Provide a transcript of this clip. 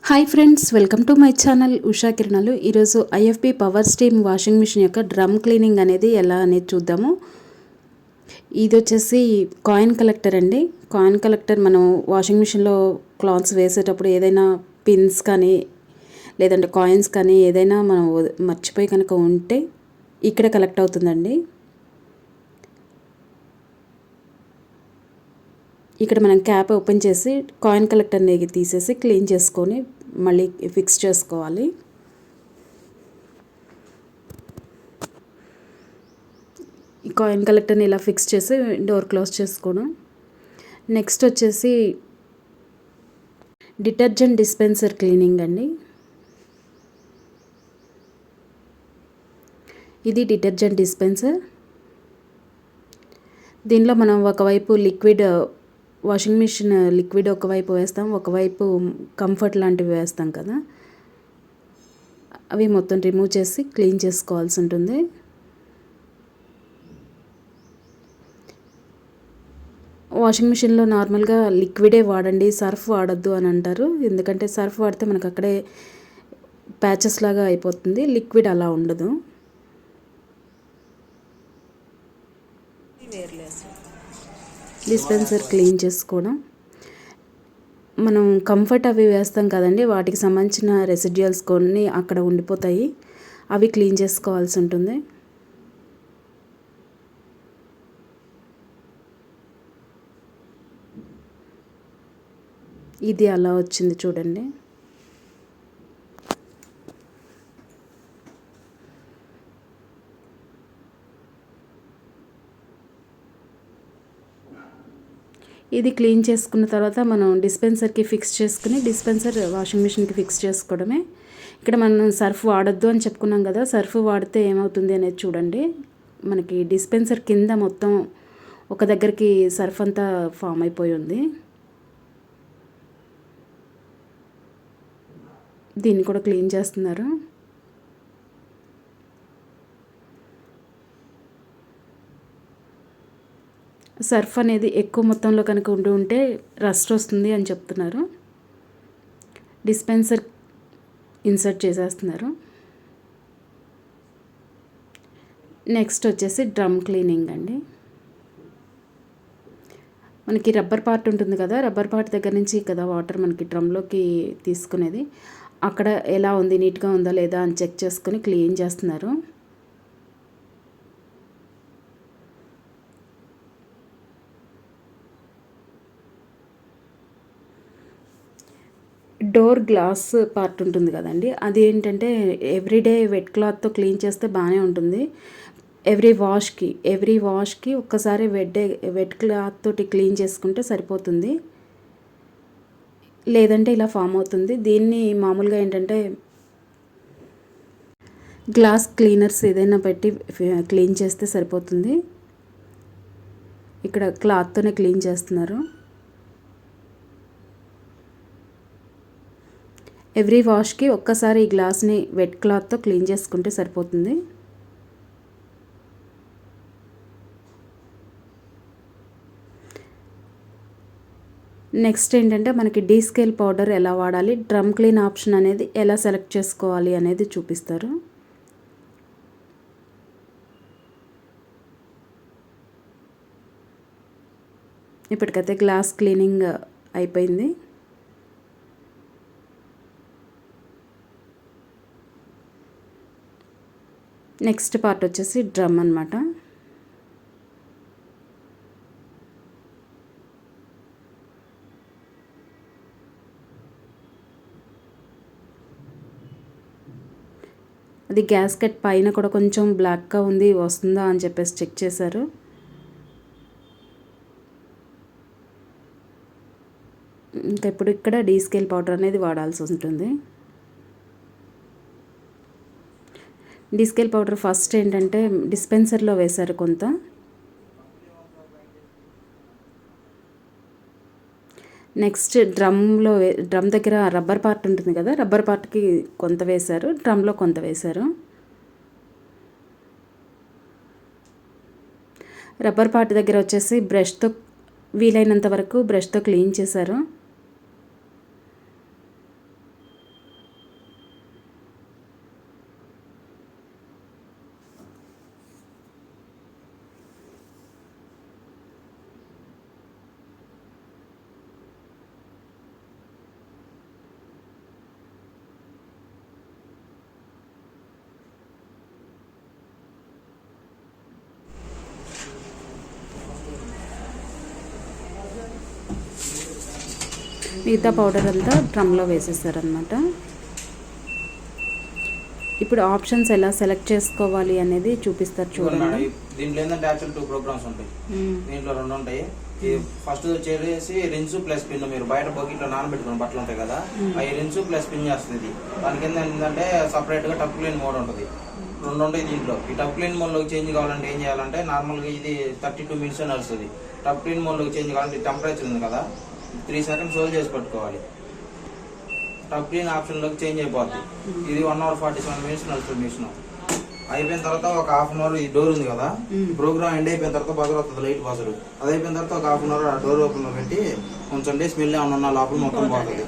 Hi friends, welcome to my channel Usha కిరణాలు. ఈరోజు IFB power steam washing machine యొక్క drum cleaning అనేది ఎలా అనేది చూద్దాము. ఇది వచ్చేసి కాయిన్ కలెక్టర్ అండి. కాయిన్ కలెక్టర్ మనం వాషింగ్ మిషన్లో క్లాత్స్ వేసేటప్పుడు ఏదైనా పిన్స్ కానీ లేదంటే కాయిన్స్ కానీ ఏదైనా మనం మర్చిపోయి కనుక ఉంటే ఇక్కడ కలెక్ట్ అవుతుందండి. ఇక్కడ మనం క్యాప్ ఓపెన్ చేసి కాయిన్ కలెక్టర్ని తీసేసి క్లీన్ చేసుకొని మళ్ళీ ఫిక్స్ చేసుకోవాలి. ఈ కాయిన్ కలెక్టర్ని ఇలా ఫిక్స్ చేసి డోర్ క్లోజ్ చేసుకోవడం. నెక్స్ట్ వచ్చేసి డిటర్జెంట్ డిస్పెన్సర్ క్లీనింగ్ అండి. ఇది డిటర్జెంట్ డిస్పెన్సర్. దీనిలో మనం ఒకవైపు లిక్విడ్ వాషింగ్ మిషన్ లిక్విడ్ ఒకవైపు వేస్తాం, ఒకవైపు కంఫర్ట్ లాంటివి వేస్తాం కదా, అవి మొత్తం రిమూవ్ చేసి క్లీన్ చేసుకోవాల్సి ఉంటుంది. వాషింగ్ మిషన్లో నార్మల్గా లిక్విడే వాడండి, సర్ఫ్ వాడద్దు అని అంటారు. ఎందుకంటే సర్ఫ్ వాడితే మనకు అక్కడే ప్యాచెస్ లాగా అయిపోతుంది, లిక్విడ్ అలా ఉండదు. డిస్పెన్సర్ క్లీన్ చేసుకోవడం. మనం కంఫర్ట్ అవి వేస్తాం కదండి, వాటికి సంబంధించిన రెసిడ్యువల్స్ కొన్ని అక్కడ ఉండిపోతాయి, అవి క్లీన్ చేసుకోవాల్సి ఉంటుంది. ఇది అలా వచ్చింది చూడండి. ఇది క్లీన్ చేసుకున్న తర్వాత మనం డిస్పెన్సర్కి ఫిక్స్ చేసుకుని డిస్పెన్సర్ వాషింగ్ మిషన్కి ఫిక్స్ చేసుకోవడమే. ఇక్కడ మనం సర్ఫ్ వాడద్దు అని చెప్పుకున్నాం కదా, సర్ఫ్ వాడితే ఏమవుతుంది అనేది చూడండి. మనకి డిస్పెన్సర్ కింద మొత్తం ఒక దగ్గరికి సర్ఫ్ అంతా ఫామ్ అయిపోయి ఉంది. దీన్ని కూడా క్లీన్ చేస్తున్నారు. సర్ఫ్ అనేది ఎక్కువ మొత్తంలో కనుక ఉంటే రస్ట్ వస్తుంది అని చెప్తున్నారు. డిస్పెన్సర్ ఇన్సర్ట్ చేసేస్తున్నారు. నెక్స్ట్ వచ్చేసి డ్రమ్ క్లీనింగ్ అండి. మనకి రబ్బర్ పార్ట్ ఉంటుంది కదా, రబ్బర్ పార్ట్ దగ్గర నుంచి కదా వాటర్ మనకి డ్రమ్లోకి తీసుకునేది. అక్కడ ఎలా ఉంది, నీట్గా ఉందా లేదా అని చెక్ చేసుకొని క్లీన్ చేస్తున్నారు. డోర్ గ్లాస్ పార్ట్ ఉంటుంది కదండి, అది ఏంటంటే ఎవ్రీడే వెట్ క్లాత్తో క్లీన్ చేస్తే బాగానే ఉంటుంది. ఎవ్రీ వాష్కి ఒక్కసారి వెట్ క్లాత్ తోటి క్లీన్ చేసుకుంటే సరిపోతుంది, లేదంటే ఇలా ఫామ్ అవుతుంది. దీన్ని మామూలుగా ఏంటంటే గ్లాస్ క్లీనర్స్ ఏదైనా పెట్టి క్లీన్ చేస్తే సరిపోతుంది. ఇక్కడ క్లాత్తోనే క్లీన్ చేస్తున్నారు. ఎవ్రీ వాష్కి ఒక్కసారి ఈ గ్లాస్ని వెట్ క్లాత్తో క్లీన్ చేసుకుంటే సరిపోతుంది. నెక్స్ట్ ఏంటంటే మనకి డీస్కేల్ పౌడర్ ఎలా వాడాలి, డ్రమ్ క్లీన్ ఆప్షన్ అనేది ఎలా సెలెక్ట్ చేసుకోవాలి అనేది చూపిస్తారు. ఇప్పటికైతే గ్లాస్ క్లీనింగ్ అయిపోయింది. నెక్స్ట్ పార్ట్ వచ్చేసి డ్రమ్ అన్నమాట. అది గ్యాస్కెట్ పైన కూడా కొంచెం బ్లాక్గా ఉంది, వస్తుందా అని చెప్పేసి చెక్ చేశారు. ఇంకా ఇప్పుడు ఇక్కడ డీస్కేల్ పౌడర్ అనేది వాడాల్సి ఉంటుంది. డీస్కేల్ పౌడర్ ఫస్ట్ ఏంటంటే డిస్పెన్సర్లో వేశారు కొంత. నెక్స్ట్ డ్రమ్ దగ్గర రబ్బర్ పార్ట్ ఉంటుంది కదా, రబ్బర్ పార్ట్కి కొంత వేశారు, డ్రమ్లో కొంత వేశారు. రబ్బర్ పార్ట్ దగ్గర వచ్చేసి బ్రష్తో వీలైనంత వరకు బ్రష్తో క్లీన్ చేశారు. మిగతా పౌడర్ అంతా డ్రమ్లో వేసేసారనమాట. ఇప్పుడు ఆప్షన్స్ ఎలా సెలెక్ట్ చేసుకోవాలి అనేది చూపిస్తారు చూడండి. దీంట్లో ఏంటంటే యాక్చువల్ 2 ప్రోగ్రామ్స్ ఉంటాయి. దీంట్లో 2 ఉంటాయి. ఫస్ట్ వచ్చేసి రిన్స్ ప్లస్ పిన్. మీరు బయట బకెట్లో నానబెట్టుకున్న బట్టలు ఉంటాయి కదా, అవి రిన్స్ ప్లస్ పిన్ చేస్తుంది. దాని కింద ఏంటంటే సపరేట్ గా టప్ క్లీన్ మోడ్ ఉంటుంది. 2 ఉంటాయి దీంట్లో. ఈ టప్ క్లీన్ మోడ్ లోకి చేంజ్ కావాలంటే ఏం చేయాలంటే నార్మల్గా ఇది 32 మినిట్స్ నడుస్తుంది. టప్ క్లీన్ మోడ్ లోకి చేంజ్ కావాలంటే టెంపరేచర్ ఉంది కదా, 3 సెకండ్స్ హోల్డ్ చేసి పట్టుకోవాలి. టప్ క్లీన్ ఆప్షన్ లోకి చేంజ్ అయిపోద్ది. ఇది 1 hour 47 minutes నడుస్తుంది మిషన్. అయిపోయిన తర్వాత ఒక హాఫ్ అన్ అవర్ ఈ డోర్ ఉంది కదా, ప్రోగ్రామ్ ఎండ్ అయిపోయిన తర్వాత బజర్ వస్తుంది, లైట్ బజర్. అది అయిపోయిన తర్వాత ఒక హాఫ్ అన్ అవర్ ఆ డోర్ ఓపెన్ లో పెట్టి ఉంచండి. స్మెల్ ఏమన్నా ఉన్న లోపల మొత్తం పోతుంది.